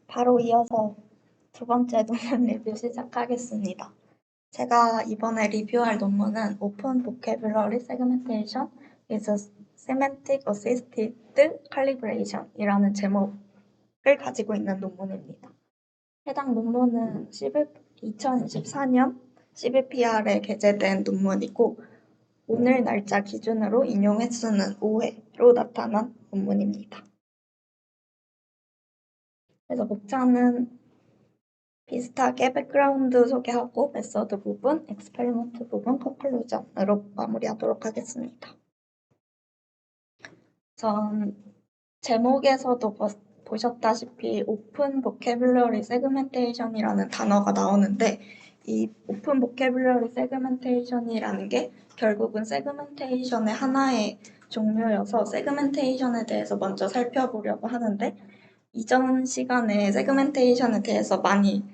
바로 이어서 두 번째 논문 리뷰 시작하겠습니다. 제가 이번에 리뷰할 논문은 Open Vocabulary Segmentation with Semantic Assisted Calibration 이라는 제목을 가지고 있는 논문입니다. 해당 논문은 2024년 CVPR에 게재된 논문이고 오늘 날짜 기준으로 인용 횟수는 5회로 나타난 논문입니다. 그래서 목차는 비슷하게 백그라운드 소개하고 메서드 부분, 엑스페리먼트 부분, 컨클루전으로 마무리하도록 하겠습니다. 전 제목에서도 보셨다시피 오픈 보캐뷸러리 세그멘테이션이라는 단어가 나오는데 이 오픈 보캐뷸러리 세그멘테이션이라는 게 결국은 세그멘테이션의 하나의 종류여서 세그멘테이션에 대해서 먼저 살펴보려고 하는데 이전 시간에 세그멘테이션에 대해서 많이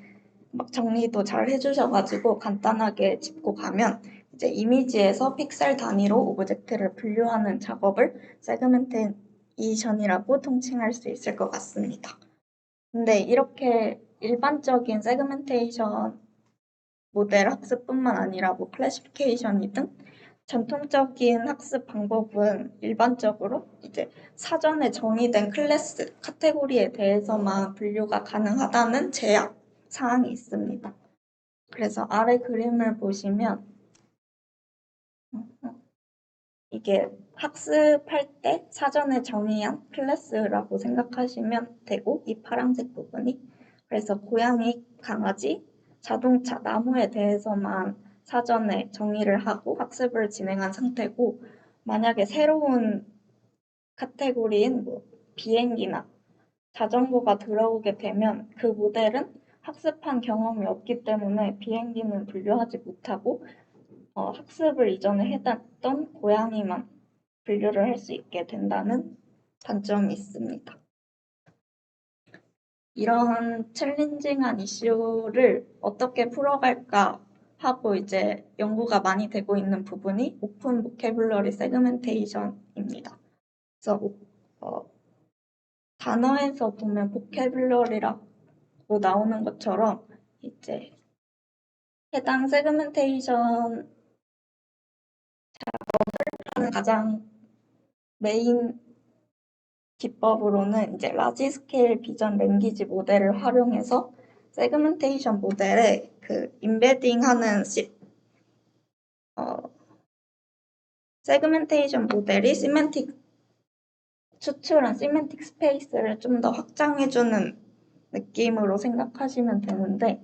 막 정리도 잘 해주셔가지고 간단하게 짚고 가면 이제 이미지에서 픽셀 단위로 오브젝트를 분류하는 작업을 세그멘테이션이라고 통칭할 수 있을 것 같습니다. 근데 이렇게 일반적인 세그멘테이션 모델 학습뿐만 아니라 뭐 클래시피케이션이든 전통적인 학습 방법은 일반적으로 이제 사전에 정의된 클래스, 카테고리에 대해서만 분류가 가능하다는 제약 사항이 있습니다. 그래서 아래 그림을 보시면 이게 학습할 때 사전에 정의한 클래스라고 생각하시면 되고 이 파란색 부분이 그래서 고양이, 강아지, 자동차, 나무에 대해서만 사전에 정의를 하고 학습을 진행한 상태고 만약에 새로운 카테고리인 뭐 비행기나 자전거가 들어오게 되면 그 모델은 학습한 경험이 없기 때문에 비행기는 분류하지 못하고 학습을 이전에 해놨던 고양이만 분류를 할 수 있게 된다는 단점이 있습니다. 이런 챌린징한 이슈를 어떻게 풀어갈까 하고 이제 연구가 많이 되고 있는 부분이 오픈 보캐뷸러리 세그멘테이션입니다. 그래서 단어에서 보면 보캐뷸러리라고 나오는 것처럼 이제 해당 세그멘테이션 하는 가장 메인 기법으로는 이제 라지 스케일 비전 랭귀지 모델을 활용해서 세그멘테이션 모델에 그 임베딩하는 세그멘테이션 모델이 시멘틱 추출한 시멘틱 스페이스를 좀 더 확장해주는 느낌으로 생각하시면 되는데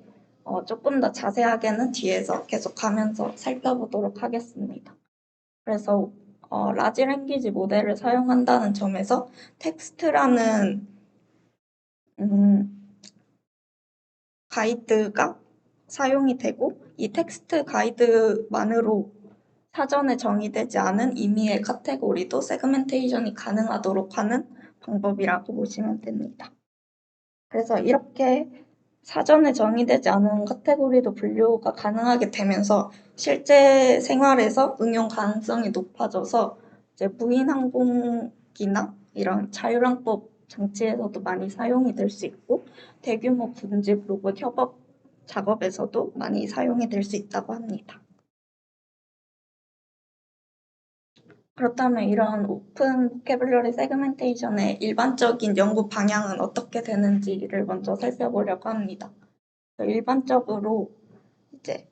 조금 더 자세하게는 뒤에서 계속하면서 살펴보도록 하겠습니다. 그래서 라지 랭귀지 모델을 사용한다는 점에서 텍스트라는 가이드가 사용이 되고 이 텍스트 가이드만으로 사전에 정의되지 않은 임의의 카테고리도 세그멘테이션이 가능하도록 하는 방법이라고 보시면 됩니다. 그래서 이렇게 사전에 정의되지 않은 카테고리도 분류가 가능하게 되면서 실제 생활에서 응용 가능성이 높아져서 이제 무인 항공기나 이런 자율항법 장치에서도 많이 사용이 될 수 있고 대규모 군집 로봇 협업 작업에서도 많이 사용이 될 수 있다고 합니다. 그렇다면 이런 오픈 보캐뷸러리 세그멘테이션의 일반적인 연구 방향은 어떻게 되는지를 먼저 살펴보려고 합니다. 일반적으로 이제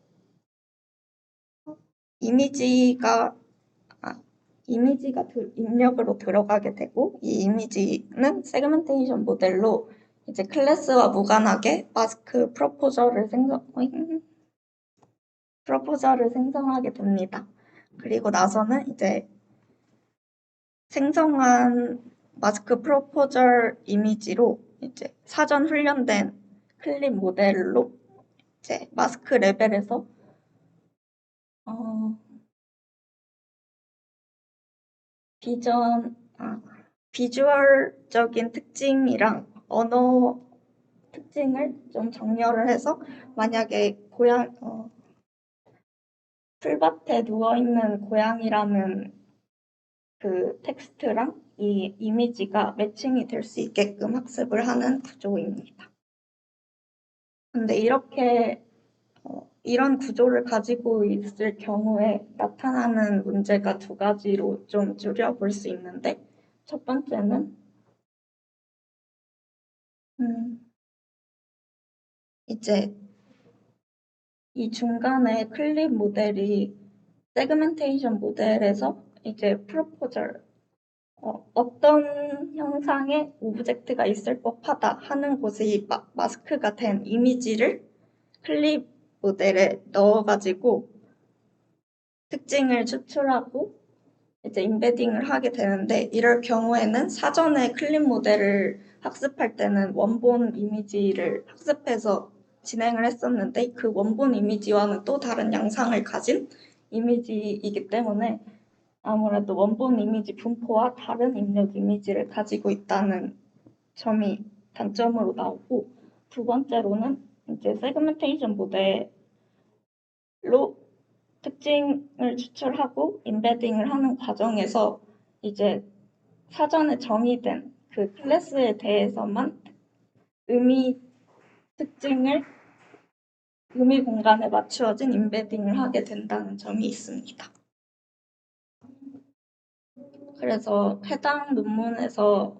이미지가 입력으로 들어가게 되고 이 이미지는 세그멘테이션 모델로 이제 클래스와 무관하게 마스크 프로포저를 생성하게 됩니다. 그리고 나서는 이제 생성한 마스크 프로포저 이미지로 이제 사전 훈련된 클립 모델로 이제 마스크 레벨에서 비주얼적인 특징이랑 언어 특징을 좀 정렬을 해서 만약에 풀밭에 누워있는 고양이라는 그 텍스트랑 이 이미지가 매칭이 될 수 있게끔 학습을 하는 구조입니다. 근데 이렇게 이런 구조를 가지고 있을 경우에 나타나는 문제가 두 가지로 좀 줄여볼 수 있는데, 첫 번째는 이제 이 중간에 클립 모델이 세그멘테이션 모델에서 이제 프로포절, 어떤 형상의 오브젝트가 있을 법하다 하는 곳이 마스크가 된 이미지를 클립 모델에 넣어가지고 특징을 추출하고 이제 인베딩을 하게 되는데, 이럴 경우에는 사전에 클립 모델을 학습할 때는 원본 이미지를 학습해서 진행을 했었는데, 그 원본 이미지와는 또 다른 양상을 가진 이미지이기 때문에 아무래도 원본 이미지 분포와 다른 입력 이미지를 가지고 있다는 점이 단점으로 나오고, 두 번째로는 이제 세그멘테이션 모델로 특징을 추출하고 인베딩을 하는 과정에서 이제 사전에 정의된 그 클래스에 대해서만 의미 특징을 의미 공간에 맞추어진 인베딩을 하게 된다는 점이 있습니다. 그래서 해당 논문에서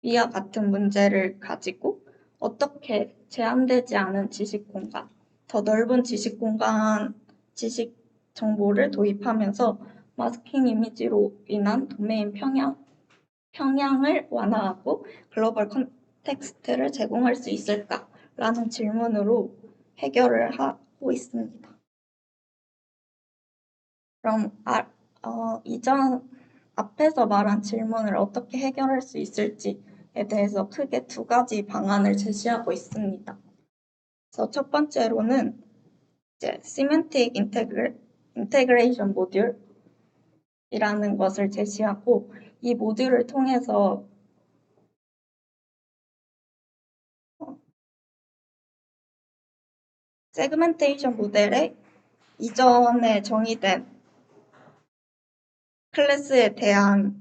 이와 같은 문제를 가지고 어떻게 제한되지 않은 지식 공간, 더 넓은 지식 공간, 지식 정보를 도입하면서 마스킹 이미지로 인한 도메인 평양을 완화하고 글로벌 컨텍스트를 제공할 수 있을까라는 질문으로 해결을 하고 있습니다. 그럼 이전 앞에서 말한 질문을 어떻게 해결할 수 있을지에 대해서 크게 두 가지 방안을 제시하고 있습니다. 그래서 첫 번째로는 이제 Semantic Integration 모듈이라는 것을 제시하고, 이 모듈을 통해서 세그멘테이션 모델에 이전에 정의된 클래스에 대한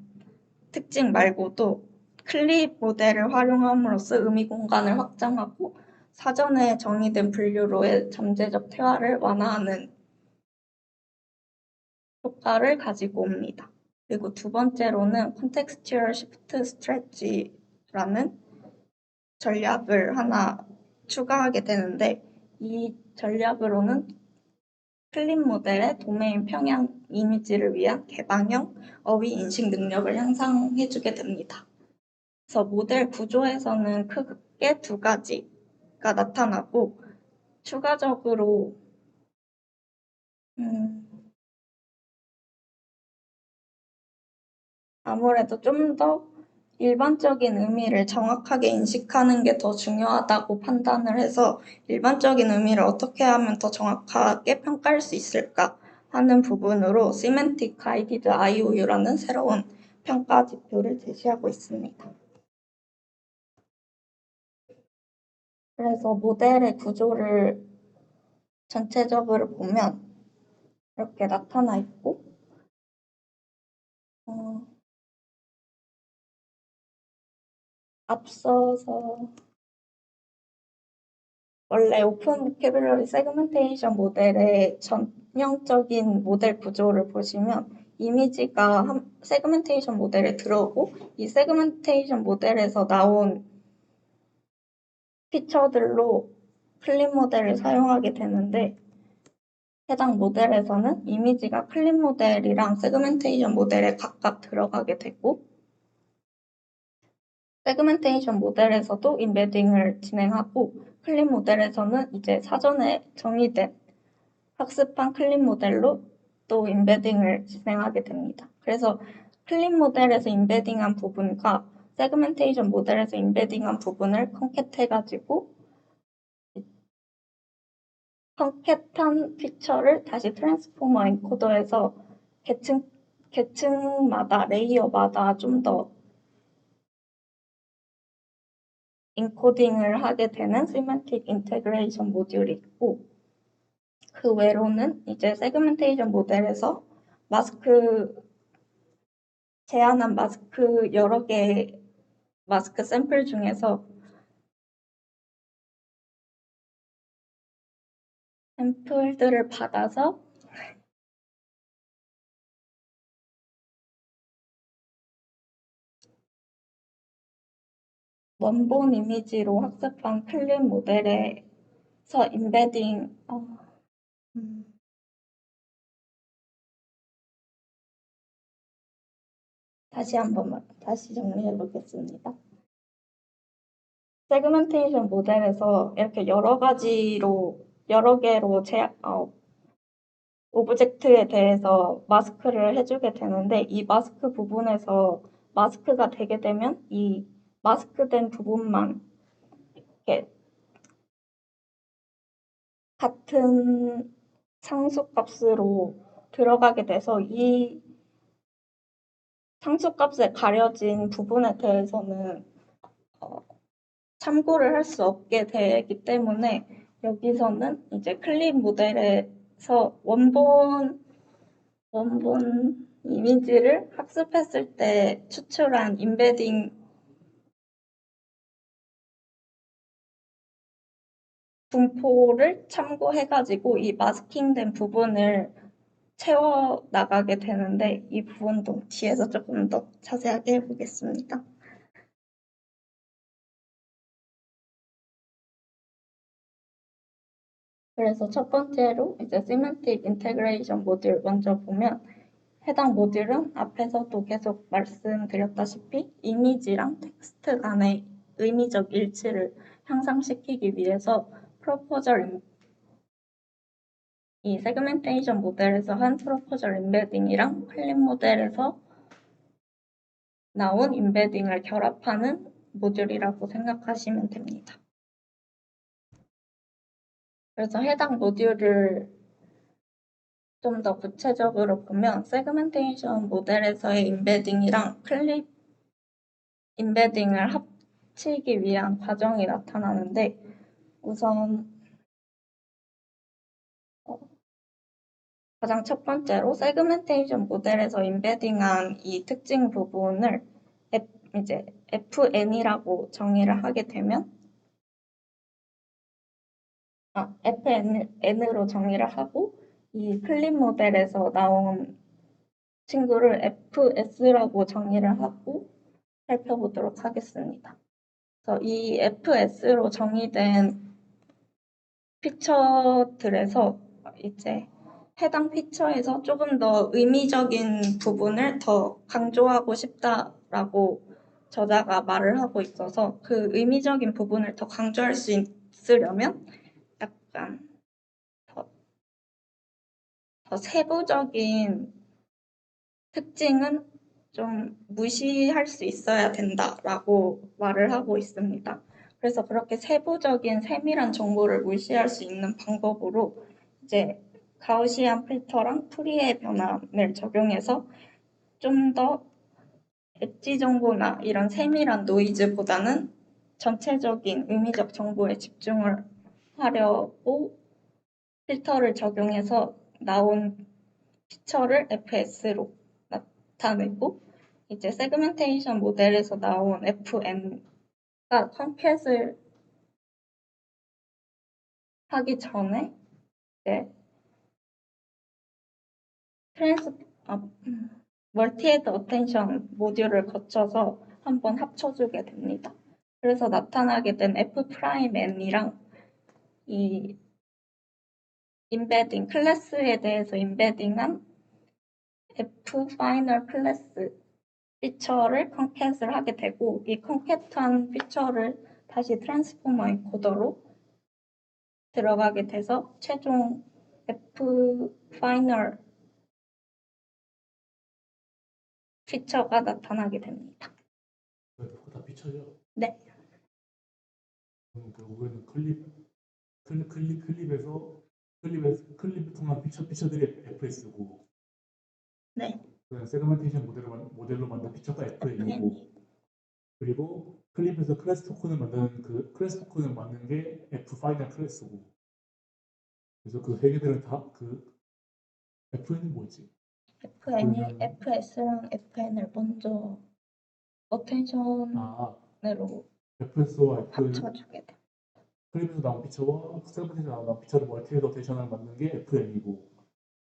특징 말고도 클립 모델을 활용함으로써 의미 공간을 확장하고 사전에 정의된 분류로의 잠재적 퇴화를 완화하는 효과를 가지고 옵니다. 그리고 두 번째로는 Contextual Shift Strategy라는 전략을 하나 추가하게 되는데, 이 전략으로는 클립 모델의 도메인 평양 이미지를 위한 개방형 어휘 인식 능력을 향상해주게 됩니다. 그래서 모델 구조에서는 크게 두 가지가 나타나고, 추가적으로 아무래도 좀 더 일반적인 의미를 정확하게 인식하는 게 더 중요하다고 판단을 해서 일반적인 의미를 어떻게 하면 더 정확하게 평가할 수 있을까 하는 부분으로 Semantic Guided IOU라는 새로운 평가 지표를 제시하고 있습니다. 그래서 모델의 구조를 전체적으로 보면 이렇게 나타나 있고, 앞서서 원래 오픈 보캐뷸러리 세그멘테이션 모델의 전형적인 모델 구조를 보시면 이미지가 세그멘테이션 모델에 들어오고, 이 세그멘테이션 모델에서 나온 피처들로 클립 모델을 사용하게 되는데, 해당 모델에서는 이미지가 클립 모델이랑 세그멘테이션 모델에 각각 들어가게 되고, 세그멘테이션 모델에서도 인베딩을 진행하고, 클립 모델에서는 이제 사전에 정의된 학습한 클립 모델로 또 인베딩을 진행하게 됩니다. 그래서 클립 모델에서 인베딩한 부분과 세그멘테이션 모델에서 인베딩한 부분을 컨캣해가지고 컨캣한 픽처를 다시 트랜스포머 엔코더에서 계층마다 레이어마다 좀 더 인코딩을 하게 되는 시멘틱 인테그레이션 모듈이 있고, 그 외로는 이제 세그멘테이션 모델에서 제한한 마스크 여러 개의 마스크 샘플 중에서 샘플들을 받아서 원본 이미지로 학습한 클립 모델에서 임베딩, 다시 정리해 보겠습니다. 세그멘테이션 모델에서 이렇게 여러 개로 오브젝트에 대해서 마스크를 해주게 되는데, 이 마스크 부분에서 마스크가 되게 되면 이 마스크된 부분만 이렇게 같은 상수값으로 들어가게 돼서 이 상수값에 가려진 부분에 대해서는 참고를 할 수 없게 되기 때문에 여기서는 이제 클립 모델에서 원본 이미지를 학습했을 때 추출한 임베딩 분포를 참고해가지고 이 마스킹된 부분을 채워 나가게 되는데, 이 부분도 뒤에서 조금 더 자세하게 해보겠습니다. 그래서 첫 번째로 이제 Semantic Integration 모듈 먼저 보면, 해당 모듈은 앞에서도 계속 말씀드렸다시피 이미지랑 텍스트 간의 의미적 일치를 향상시키기 위해서 이 세그멘테이션 모델에서 한 프로포절 임베딩이랑 클립 모델에서 나온 임베딩을 결합하는 모듈이라고 생각하시면 됩니다. 그래서 해당 모듈을 좀 더 구체적으로 보면, 세그멘테이션 모델에서의 임베딩이랑 클립 임베딩을 합치기 위한 과정이 나타나는데, 우선 가장 첫 번째로 세그멘테이션 모델에서 임베딩한 이 특징 부분을 이제 FN이라고 정의를 하게 되면, FN으로 정의를 하고, 이 클립 모델에서 나온 친구를 FS라고 정의를 하고 살펴보도록 하겠습니다. 그래서 이 FS로 정의된 피처들에서 이제 해당 피처에서 조금 더 의미적인 부분을 더 강조하고 싶다라고 저자가 말을 하고 있어서, 그 의미적인 부분을 더 강조할 수 있으려면 약간 더 세부적인 특징은 좀 무시할 수 있어야 된다라고 말을 하고 있습니다. 그래서 그렇게 세부적인 세밀한 정보를 무시할 수 있는 방법으로 이제 가우시안 필터랑 프리의 변환을 적용해서 좀 더 엣지 정보나 이런 세밀한 노이즈보다는 전체적인 의미적 정보에 집중을 하려고 필터를 적용해서 나온 피처를 FS로 나타내고, 이제 세그멘테이션 모델에서 나온 FN가 컴캣을 하기 전에 이제 멀티헤드 어텐션 모듈을 거쳐서 한번 합쳐주게 됩니다. 그래서 나타나게 된 F'N이랑 이 임베딩 클래스에 대해서 임베딩한 F파이널 클래스 피처를 컨캣을 하게 되고, 이 컨캣한 피처를 다시 트랜스포머 인코더로 들어가게 돼서 최종 F파이널 피처가 나타나게 됩니다. F가 다 피처죠? 네. 그럼 결국에는 클립을 통한 피처들이 FS고, 네. 세그멘테이션 모델로 만든 피처가 FN이고, 그리고 클립에서 클래스 토큰을 만드는 그 클래스 토큰을 만든 게 F 파이널 클래스고, 그래서 그 회계들은 다 그 FN이 뭐지? FS랑 FN을 먼저 어텐션으로 FS와 FN 합쳐주게 돼. 클립에서 나온 피처와 세그멘테이션에서 나온 피처를 멀티로테이션을 만든 게 FM이고,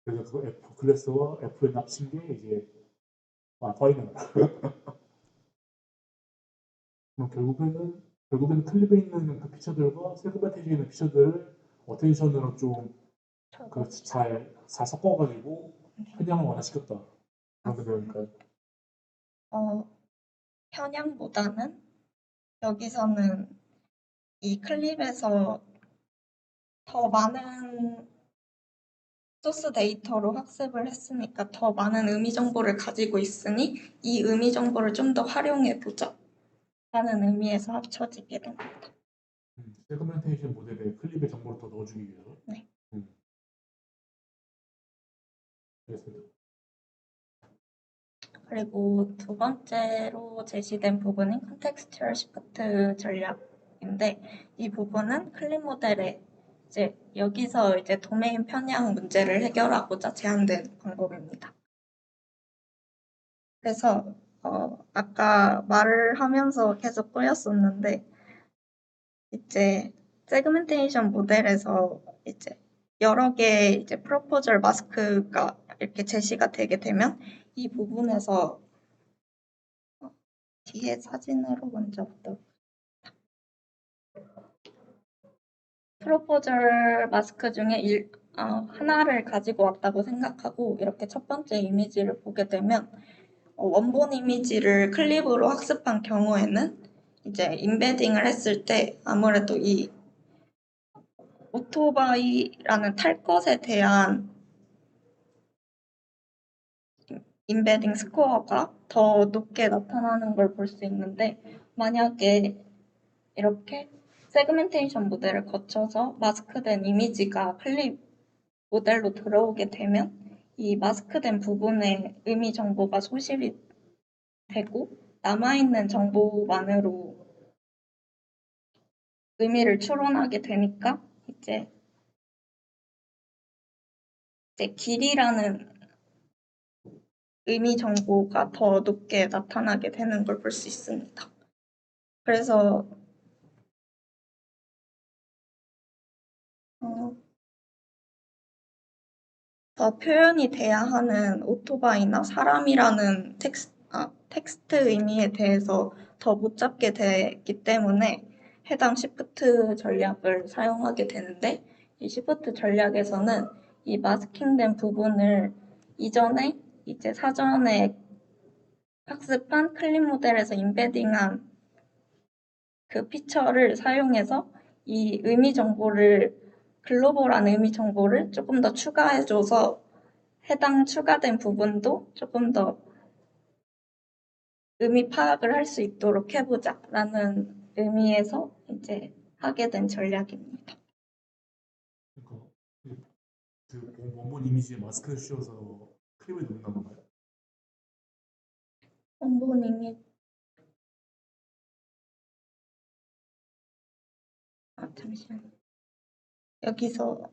그래서 그 F 클래스와 FM 합친 게 이제 파이널. 그럼 결국에는 클립에 있는 그 피처들과 세그멘테이션에 있는 피처들을 어텐션으로 좀 저거 잘 섞어가지고 편향을 완화시켰다. 그런 게 되니까. 어, 편향보다는 여기서는 이 클립에서 더 많은 소스 데이터로 학습을 했으니까 더 많은 의미 정보를 가지고 있으니 이 의미 정보를 좀 더 활용해 보자 라는 의미에서 합쳐지게 됩니다. 세그멘테이션 모델에 클립의 정보를 더 넣어주기 위해서. 네. 알겠습니다. 그리고 두 번째로 제시된 부분인 컨텍스츄얼 시프트 전략인데 이 부분은 클립 모델에 이제 여기서 이제 도메인 편향 문제를 해결하고자 제안된 방법입니다. 그래서 아까 말을 하면서 계속 꼬였었는데 이제 세그멘테이션 모델에서 이제 여러 개의 이제 프로포절 마스크가 이렇게 제시가 되게 되면 이 부분에서 뒤에 사진으로 먼저 보도록 프로포절 마스크 중에 하나를 가지고 왔다고 생각하고 이렇게 첫 번째 이미지를 보게 되면 원본 이미지를 클립으로 학습한 경우에는 이제 인베딩을 했을 때 아무래도 이 오토바이라는 탈 것에 대한 인베딩 스코어가 더 높게 나타나는 걸 볼 수 있는데 만약에 이렇게 세그멘테이션 모델을 거쳐서 마스크된 이미지가 클립 모델로 들어오게 되면 이 마스크된 부분의 의미 정보가 소실이 되고 남아있는 정보만으로 의미를 추론하게 되니까 이제 길이라는 의미 정보가 더 높게 나타나게 되는 걸 볼 수 있습니다. 그래서 더 표현이 돼야 하는 오토바이나 사람이라는 텍스트 의미에 대해서 더 못 잡게 되기 때문에 해당 시프트 전략을 사용하게 되는데 이 시프트 전략에서는 이 마스킹된 부분을 이전에 이제 사전에 학습한 클립 모델에서 인베딩한 그 피처를 사용해서 이 의미 정보를 글로벌한 의미 정보를 조금 더 추가해줘서 해당 추가된 부분도 조금 더 의미 파악을 할 수 있도록 해보자라는 의미에서 이제 하게 된 전략입니다. 그러니까 그 원본 이미지에 마스크를 씌워서 클립을 넣는 건가요? 원본 이미 잠시만요. 여기서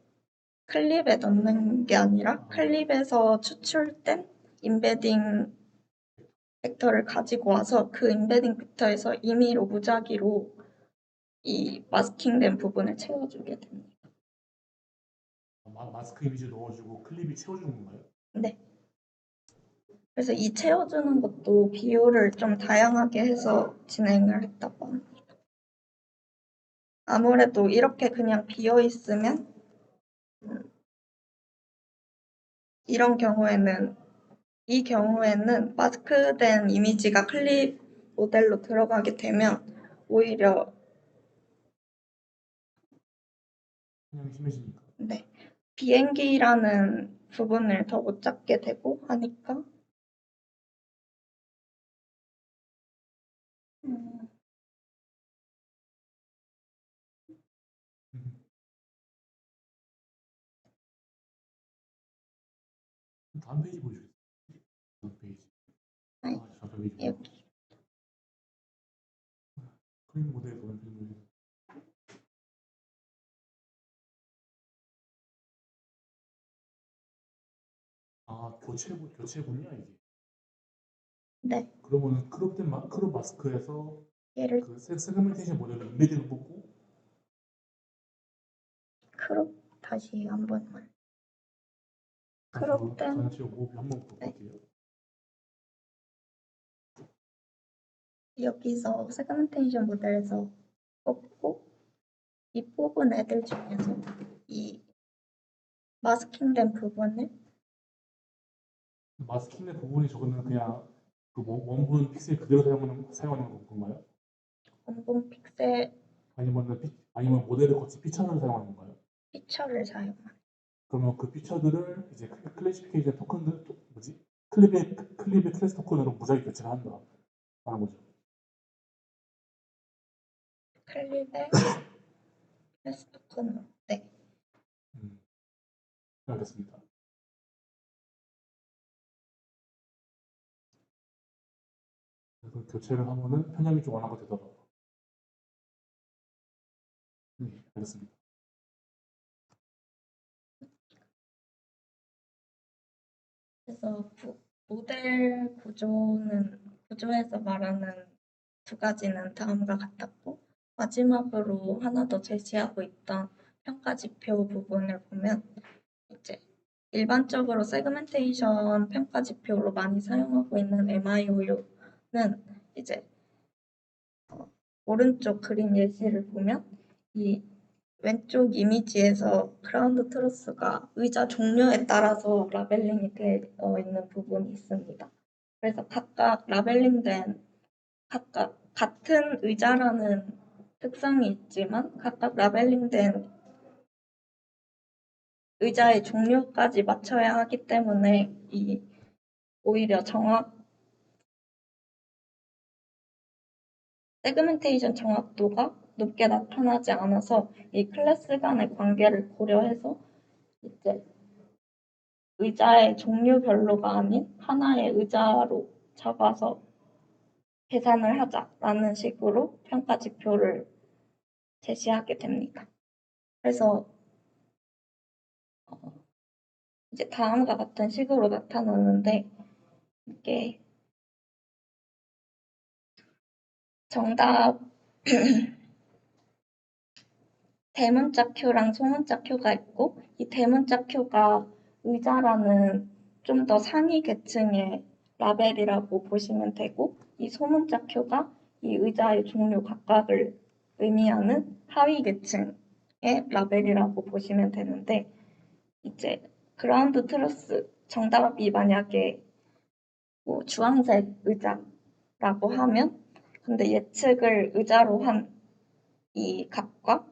클립에 넣는 게 아니라 클립에서 추출된 인베딩 벡터를 가지고 와서 그 인베딩 벡터에서 임의로 무작위로 이 마스킹된 부분을 채워주게 됩니다. 마스크 이미지 넣어주고 클립이 채워주는 건가요? 네. 그래서 이 채워주는 것도 비율을 좀 다양하게 해서 진행을 했다고 합니다. 아무래도 이렇게 그냥 비어 있으면 이 경우에는 마스크된 이미지가 클립 모델로 들어가게 되면 오히려 편향이 심해지니까. 네, 비행기라는 부분을 더 못 잡게 되고 하니까 다음 페이지 보여주겠어요? 다음 페이지. 아니, 다음 페이지. 여기 클립 모델 보면 되는 거예요. 교체군요 이게. 네, 그러면은 크롭 마스크에서 얘를 그 세그멘테이션 모델을 인베딩을 뽑고 크롭 다시 한 번만. 크롭 된 전체 모브 한번 네. 볼게요. 여기서 세그멘테이션 모델에서 뽑고 이 뽑은 애들 중에서 이 마스킹된 부분을 마스킹의 부분이 저거는 그냥 그 원본 픽셀 그대로 사용하는 건가요? 원본 픽셀 아니면 모델을 거치 피처를 사용하는 건가요? 피처를 사용한 그러면 그 피처들을 이제 클래시피케이션 토큰들 클립의 클래스 토큰으로 무작위 교체를 한다 하는 거죠. 클립의 클래스 토큰으로. 네. 알겠습니다. 그래서 교체를 하면은 편향이 좀 완화가 되더라고요. 알겠습니다. 그래서 모델 구조에서 말하는 두 가지는 다음과 같았고 마지막으로 하나 더 제시하고 있던 평가 지표 부분을 보면 이제 일반적으로 세그멘테이션 평가 지표로 많이 사용하고 있는 MIOU는 이제 오른쪽 그림 예시를 보면 이 왼쪽 이미지에서 그라운드 트루스가 의자 종류에 따라서 라벨링이 되어 있는 부분이 있습니다. 그래서 각각 각각 같은 의자라는 특성이 있지만 각각 라벨링된 의자의 종류까지 맞춰야 하기 때문에 오히려 세그멘테이션 정확도가 높게 나타나지 않아서 이 클래스 간의 관계를 고려해서 이제 의자의 종류별로가 아닌 하나의 의자로 잡아서 계산을 하자라는 식으로 평가 지표를 제시하게 됩니다. 그래서 이제 다음과 같은 식으로 나타나는데 이게 정답 대문자 큐랑 소문자 큐가 있고 이 대문자 큐가 의자라는 좀 더 상위 계층의 라벨이라고 보시면 되고 이 소문자 큐가 이 의자의 종류 각각을 의미하는 하위 계층의 라벨이라고 보시면 되는데 이제 그라운드 트루스 정답이 만약에 뭐 주황색 의자라고 하면 근데 예측을 의자로 한 이 값과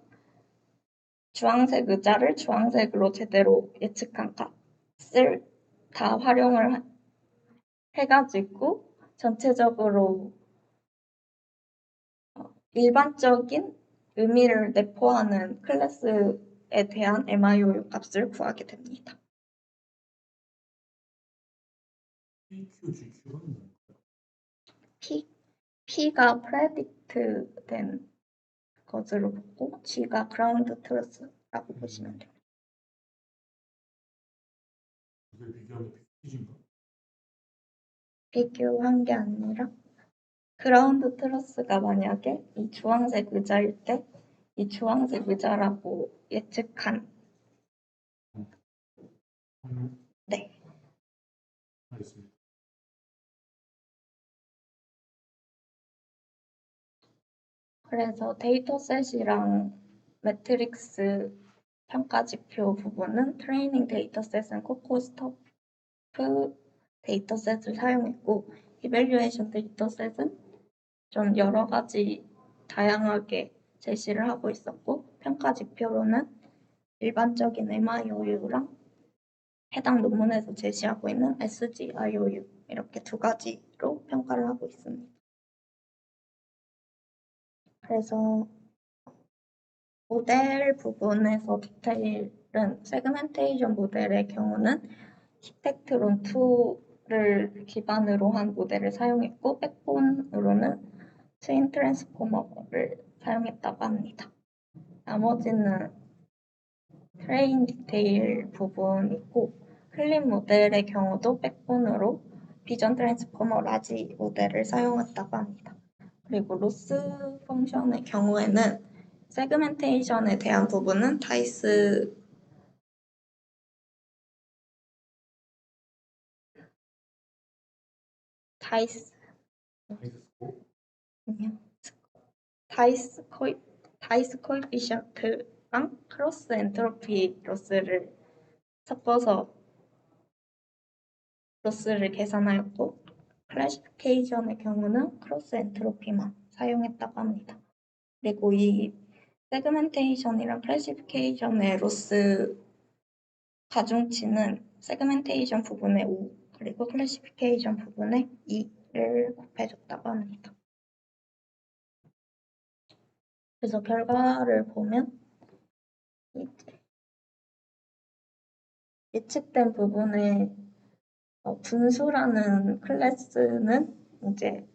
주황색 의자를 주황색으로 제대로 예측한 값을 다 활용을 해가지고 전체적으로 일반적인 의미를 내포하는 클래스에 대한 MIOU 값을 구하게 됩니다. PQ, GQ는 뭔가요? P가 프레딕트 된 것으로 보고 G가 그라운드 트루스라고 보시면 돼요. 이걸 비교하면 PQ인가? 비교한 게 아니라 그라운드 트루스가 만약에 이 주황색 의자일 때 이 주황색 의자라고 예측한 네. 알겠습니다. 그래서 데이터셋이랑 매트릭스 평가 지표 부분은 트레이닝 데이터셋은 코코스토프 데이터셋을 사용했고 이밸류에이션 데이터셋은 좀 여러 가지 다양하게 제시를 하고 있었고 평가 지표로는 일반적인 MIOU랑 해당 논문에서 제시하고 있는 SGIOU 이렇게 두 가지로 평가를 하고 있습니다. 그래서 모델 부분에서 디테일은 세그멘테이션 모델의 경우는 스펙트론 2를 기반으로 한 모델을 사용했고 백본으로는 트윈 트랜스포머를 사용했다고 합니다. 나머지는 트레인 디테일 부분이고 클립 모델의 경우도 백본으로 비전 트랜스포머 라지 모델을 사용했다고 합니다. 그리고 로스 펑션의 경우에는 세그멘테이션에 대한 부분은 다이스 다이스 코에피션트랑 크로스 엔트로피 로스를 섞어서 로스를 계산하였고 클래시피케이션의 경우는 크로스 엔트로피만 사용했다고 합니다. 그리고 이 세그멘테이션이랑 클래시피케이션의 로스 가중치는 세그멘테이션 부분의 5 그리고 클래시피케이션 부분의 2를 곱해줬다고 합니다. 그래서 결과를 보면 이제 예측된 부분의 분수라는 클래스는 이제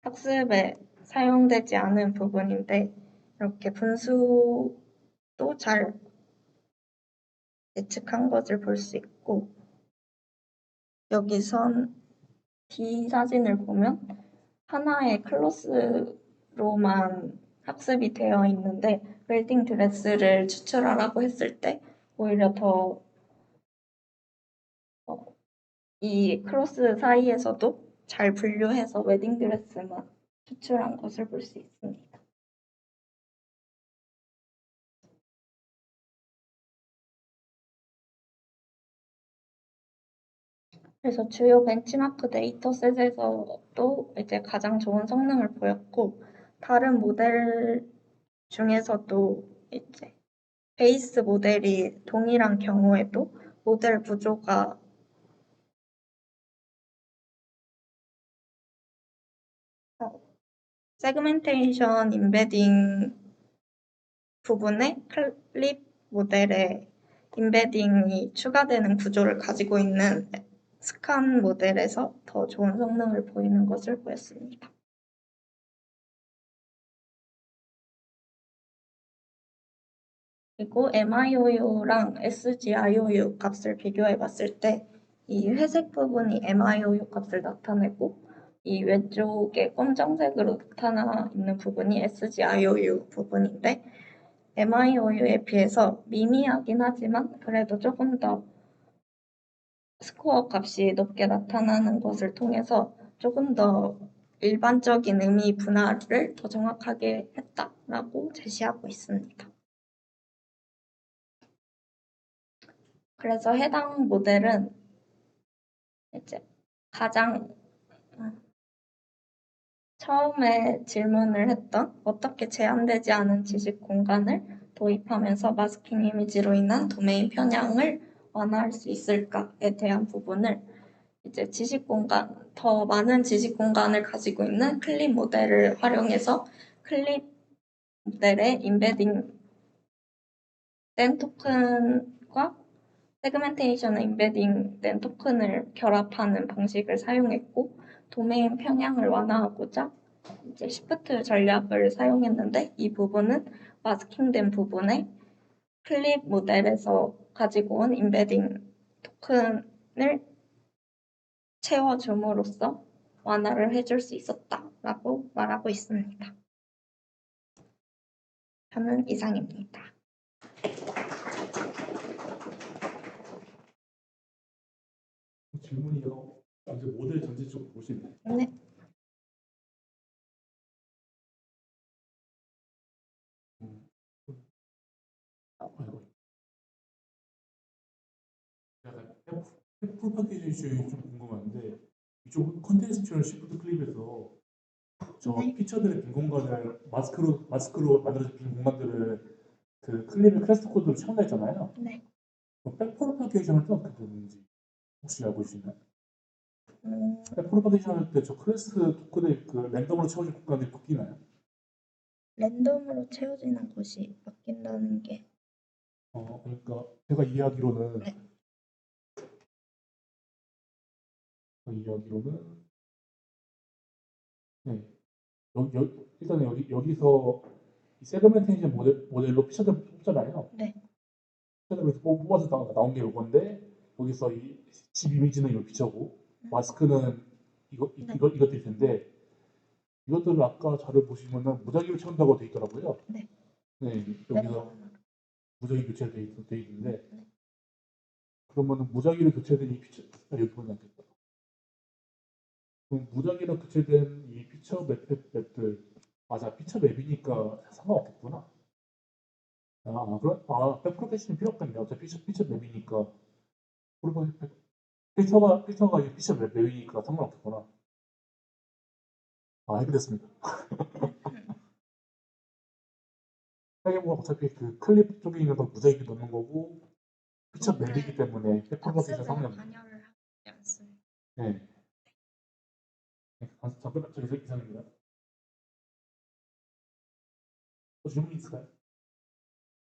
학습에 사용되지 않은 부분인데 이렇게 분수도 잘 예측한 것을 볼 수 있고 여기선 B 사진을 보면 하나의 클로스로만 학습이 되어 있는데 웨딩 드레스를 추출하라고 했을 때 오히려 더 이 클로스 사이에서도 잘 분류해서 웨딩 드레스만 추출한 것을 볼 수 있습니다. 그래서 주요 벤치마크 데이터셋에서도 이제 가장 좋은 성능을 보였고 다른 모델 중에서도 이제 베이스 모델이 동일한 경우에도 모델 구조가 세그멘테이션 임베딩 부분에 클립 모델에 임베딩이 추가되는 구조를 가지고 있는 스칸 모델에서 더 좋은 성능을 보이는 것을 보였습니다. 그리고 MIOU랑 SGIOU 값을 비교해 봤을 때 이 회색 부분이 MIOU 값을 나타내고 이 왼쪽에 검정색으로 나타나 있는 부분이 SGIOU 부분인데 MIOU에 비해서 미미하긴 하지만 그래도 조금 더 스코어 값이 높게 나타나는 것을 통해서 조금 더 일반적인 의미 분할을 더 정확하게 했다라고 제시하고 있습니다. 그래서 해당 모델은 이제 가장 처음에 질문을 했던 어떻게 제한되지 않은 지식 공간을 도입하면서 마스킹 이미지로 인한 도메인 편향을 완화할 수 있을까에 대한 부분을 이제 지식 공간, 더 많은 지식 공간을 가지고 있는 클립 모델을 활용해서 클립 모델에 임베딩 된 토큰과 세그멘테이션에 임베딩 된 토큰을 결합하는 방식을 사용했고 도메인 편향을 완화하고자 이제 시프트 전략을 사용했는데 이 부분은 마스킹된 부분에 클립 모델에서 가지고 온 임베딩 토큰을 채워줌으로써 완화를 해줄 수 있었다라고 말하고 있습니다. 저는 이상입니다. 질문이요. 이제 모델 전체적으로 보시면 네. 약간 풀 패키지 좀 궁금한데 이쪽 컨텍스츄얼 시프트 클립에서 저 네. 피처들의 빈 공간을 마스크로 만들어진 빈 공간들을 그 클립의 클래스 코드로 채운다했잖아요. 네. 백프로파게이션은 또 어떻게 되는지 혹시 알고 계시나요? 음, 백프로파게이션 할 때 저 클래스 토큰의 그 랜덤으로 채워진 공간이 바뀌나요? 랜덤으로 채워지는 것이 바뀐다는 게 그러니까 제가 이해하기로는 네. 네. 일단 여기서 이 세그멘테이션 모델로 피처들 뽑잖아요. 네. 피처들 뽑아서 나온 게 이건데 여기서 이 집 이미지는 이 피처고 마스크는 이것들일 텐데 이것들을 아까 자료 보시면은 무작위로 채운다고 돼 있더라고요. 네. 네, 여기서 무작위 교체돼 있는데 그러면은 무작위로 교체된 이 피처 여기 보면 안 됐다. 그럼 무작위로 교체된 이 피처 맵들 맞아 피처 맵이니까 상관없겠구나. 그럼 100% 패시는 필요 없겠네. 어차피 피처 맵이니까. 그리고 필터가 이 피처 맵이니까 상관없겠구나. 해결됐습니다. 하게뭐 어차피 그 클립 쪽에 있는 건 무작위 넣는 거고 피처 맵이기 때문에 100% 패시는 상관없네. 관여를 하지 않습니다. 네. 잠깐 저기서 이상입니다. 또 질문 있을까요?